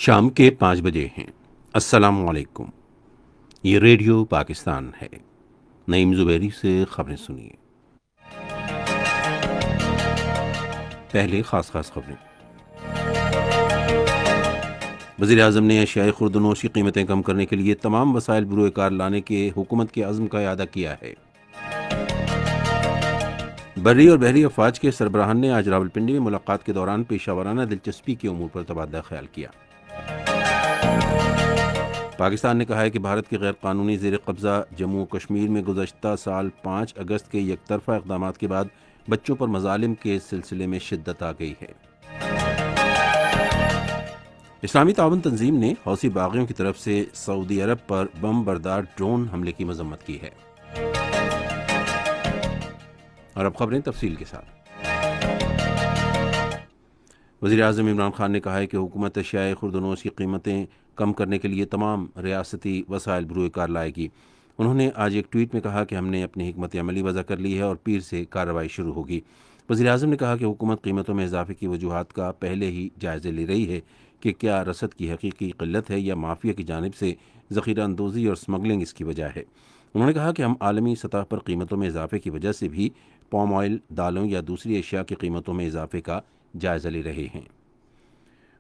شام کے 5 بجے ہیں۔ السلام علیکم، یہ ریڈیو پاکستان ہے۔ نعیم زبیری سے خبریں سنیے۔ پہلے خاص خبریں۔ وزیر اعظم نے اشیائے خوردونوش کی قیمتیں کم کرنے کے لیے تمام وسائل بروئے کار لانے کے حکومت کے عزم کا اعادہ کیا ہے۔ بری اور بحری افواج کے سربراہان نے آج راولپنڈی میں ملاقات کے دوران پیشہ ورانہ دلچسپی کے امور پر تبادلہ خیال کیا۔ پاکستان نے کہا ہے کہ بھارت کے غیر قانونی زیر قبضہ جموں و کشمیر میں گزشتہ سال 5 اگست کے یک طرفہ اقدامات کے بعد بچوں پر مظالم کے سلسلے میں شدت آ گئی ہے۔ اسلامی تعاون تنظیم نے حوثی باغیوں کی طرف سے سعودی عرب پر بم بردار ڈرون حملے کی مذمت کی ہے۔ اور اب خبریں تفصیل کے ساتھ۔ وزیر اعظم عمران خان نے کہا ہے کہ حکومت اشیائے خوردونوش کی قیمتیں کم کرنے کے لیے تمام ریاستی وسائل بروئے کار لائے گی۔ انہوں نے آج ایک ٹویٹ میں کہا کہ ہم نے اپنی حکمت عملی وضع کر لی ہے اور پیر سے کارروائی شروع ہوگی۔ وزیر اعظم نے کہا کہ حکومت قیمتوں میں اضافے کی وجوہات کا پہلے ہی جائزہ لے رہی ہے کہ کیا رسد کی حقیقی قلت ہے یا مافیا کی جانب سے ذخیرہ اندوزی اور سمگلنگ اس کی وجہ ہے۔ انہوں نے کہا کہ ہم عالمی سطح پر قیمتوں میں اضافے کی وجہ سے بھی پام آئل، دالوں یا دوسری اشیاء کی قیمتوں میں اضافے کا جائزہ لے رہے ہیں۔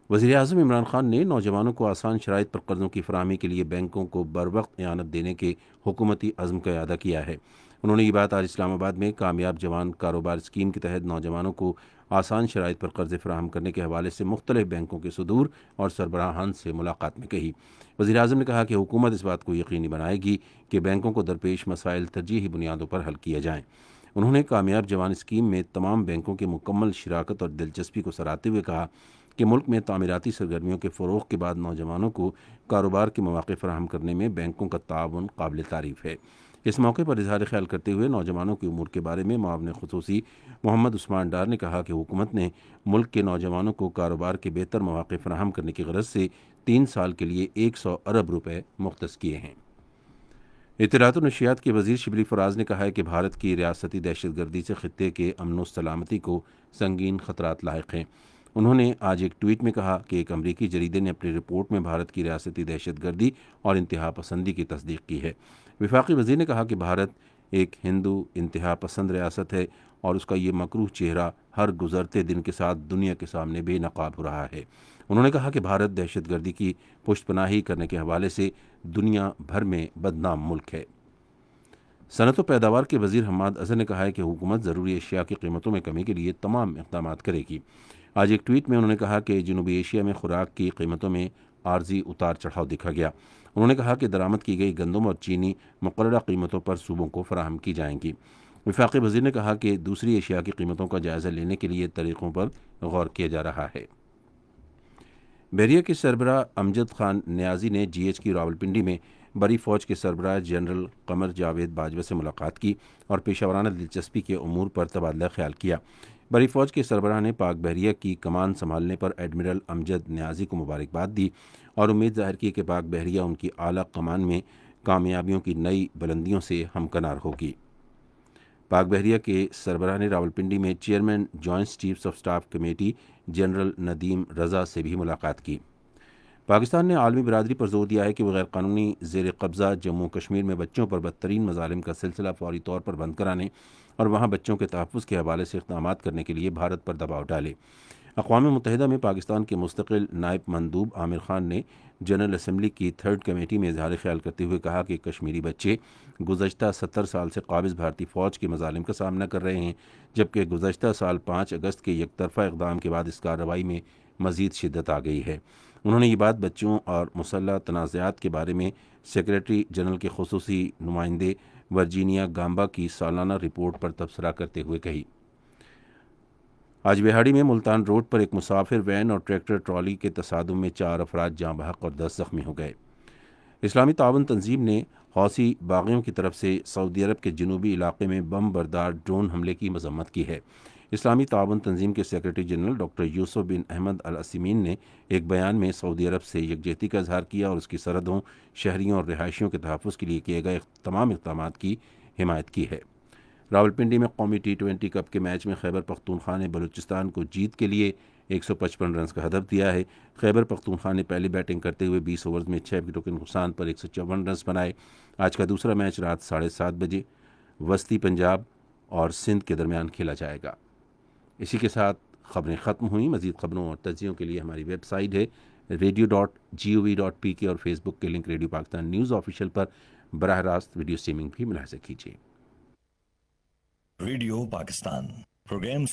وزیر اعظم عمران خان نے نوجوانوں کو آسان شرائط پر قرضوں کی فراہمی کے لیے بینکوں کو بروقت اعانت دینے کے حکومتی عزم کا اعادہ کیا ہے۔ انہوں نے یہ بات آج اسلام آباد میں کامیاب جوان کاروبار اسکیم کے تحت نوجوانوں کو آسان شرائط پر قرض فراہم کرنے کے حوالے سے مختلف بینکوں کے صدور اور سربراہان سے ملاقات میں کہی۔ وزیر اعظم نے کہا کہ حکومت اس بات کو یقینی بنائے گی کہ بینکوں کو درپیش مسائل ترجیحی بنیادوں پر حل کیے جائیں۔ انہوں نے کامیاب جوان اسکیم میں تمام بینکوں کی مکمل شراکت اور دلچسپی کو سراہتے ہوئے کہا کہ ملک میں تعمیراتی سرگرمیوں کے فروغ کے بعد نوجوانوں کو کاروبار کے مواقع فراہم کرنے میں بینکوں کا تعاون قابل تعریف ہے۔ اس موقع پر اظہار خیال کرتے ہوئے نوجوانوں کے امور کے بارے میں معاون خصوصی محمد عثمان ڈار نے کہا کہ حکومت نے ملک کے نوجوانوں کو کاروبار کے بہتر مواقع فراہم کرنے کی غرض سے 3 سال کے لیے 100 ارب روپے مختص کیے ہیں۔ اطلاعات و نشریات کے وزیر شبلی فراز نے کہا ہے کہ بھارت کی ریاستی دہشت گردی سے خطے کے امن و سلامتی کو سنگین خطرات لاحق ہیں۔ انہوں نے آج ایک ٹویٹ میں کہا کہ ایک امریکی جریدے نے اپنی رپورٹ میں بھارت کی ریاستی دہشت گردی اور انتہا پسندی کی تصدیق کی ہے۔ وفاقی وزیر نے کہا کہ بھارت ایک ہندو انتہا پسند ریاست ہے اور اس کا یہ مکروہ چہرہ ہر گزرتے دن کے ساتھ دنیا کے سامنے بے نقاب ہو رہا ہے۔ انہوں نے کہا کہ بھارت دہشت گردی کی پشت پناہی کرنے کے حوالے سے دنیا بھر میں بدنام ملک ہے۔ صنعت و پیداوار کے وزیر حماد اظہر نے کہا ہے کہ حکومت ضروری اشیاء کی قیمتوں میں کمی کے لیے تمام اقدامات کرے گی۔ آج ایک ٹویٹ میں انہوں نے کہا کہ جنوبی ایشیا میں خوراک کی قیمتوں میں عارضی اتار چڑھاؤ دیکھا گیا۔ انہوں نے کہا کہ درآمد کی گئی گندم اور چینی مقررہ قیمتوں پر صوبوں کو فراہم کی جائیں گی۔ وفاقی وزیر نے کہا کہ دوسری اشیاء کی قیمتوں کا جائزہ لینے کے لیے طریقوں پر غور کیا جا رہا ہے۔ بحریہ کے سربراہ امجد خان نیازی نے جی ایچ کی راولپنڈی میں بری فوج کے سربراہ جنرل قمر جاوید باجوہ سے ملاقات کی اور پیشہ ورانہ دلچسپی کے امور پر تبادلہ خیال کیا۔ بری فوج کے سربراہ نے پاک بحریہ کی کمان سنبھالنے پر ایڈمرل امجد نیازی کو مبارکباد دی اور امید ظاہر کی کہ پاک بحریہ ان کی اعلیٰ کمان میں کامیابیوں کی نئی بلندیوں سے ہمکنار ہوگی۔ پاک بحریہ کے سربراہ نے راولپنڈی میں chairman joint chiefs of staff committee general Nadeem Raza سے بھی ملاقات کی۔ پاکستان نے عالمی برادری پر زور دیا ہے کہ وہ غیر قانونی زیر قبضہ جموں کشمیر میں بچوں پر بدترین مظالم کا سلسلہ فوری طور پر بند کرانے اور وہاں بچوں کے تحفظ کے حوالے سے اقدامات کرنے کے لیے بھارت پر دباؤ ڈالے۔ اقوام متحدہ میں پاکستان کے مستقل نائب مندوب عامر خان نے جنرل اسمبلی کی 3rd کمیٹی میں اظہار خیال کرتے ہوئے کہا کہ کشمیری بچے گزشتہ 70 سال سے قابض بھارتی فوج کے مظالم کا سامنا کر رہے ہیں، جبکہ گزشتہ سال 5 اگست کے یک طرفہ اقدام کے بعد اس کارروائی میں مزید شدت آ گئی ہے۔ انہوں نے یہ بات بچوں اور مسلح تنازعات کے بارے میں سیکریٹری جنرل کے خصوصی نمائندے ورجینیا گامبا کی سالانہ رپورٹ پر تبصرہ کرتے ہوئے کہی۔ آج بہاڑی میں ملتان روڈ پر ایک مسافر وین اور ٹریکٹر ٹرالی کے تصادم میں 4 افراد جاں بحق اور 10 زخمی ہو گئے۔ اسلامی تعاون تنظیم نے حوثی باغیوں کی طرف سے سعودی عرب کے جنوبی علاقے میں بم بردار ڈرون حملے کی مذمت کی ہے۔ اسلامی تعاون تنظیم کے سیکریٹری جنرل ڈاکٹر یوسف بن احمد العثیمین نے ایک بیان میں سعودی عرب سے یکجہتی کا اظہار کیا اور اس کی سرحدوں، شہریوں اور رہائشیوں کے تحفظ کے لیے کیے گئے تمام اقدامات کی حمایت کی ہے۔ راولپنڈی میں قومی T20 کپ کے میچ میں خیبر پختونخوا نے بلوچستان کو جیت کے لیے 155 رنز کا ہدف دیا ہے۔ خیبر پختونخوا نے پہلی بیٹنگ کرتے ہوئے 20 اوورز میں 6 وکٹوں کے نقصان پر 154 رنز بنائے۔ آج کا دوسرا میچ رات 7:30 بجے وسطی پنجاب اور سندھ کے درمیان کھیلا جائے گا۔ اسی کے ساتھ خبریں ختم ہوئیں۔ مزید خبروں اور تجزیوں کے لیے ہماری ویب سائٹ ہے radio.gov.pk اور فیس بک کے link radio Pakistan news official پر براہ راست ویڈیو اسٹریمنگ بھی ملاحظہ کیجیے۔ Radio Pakistan programmes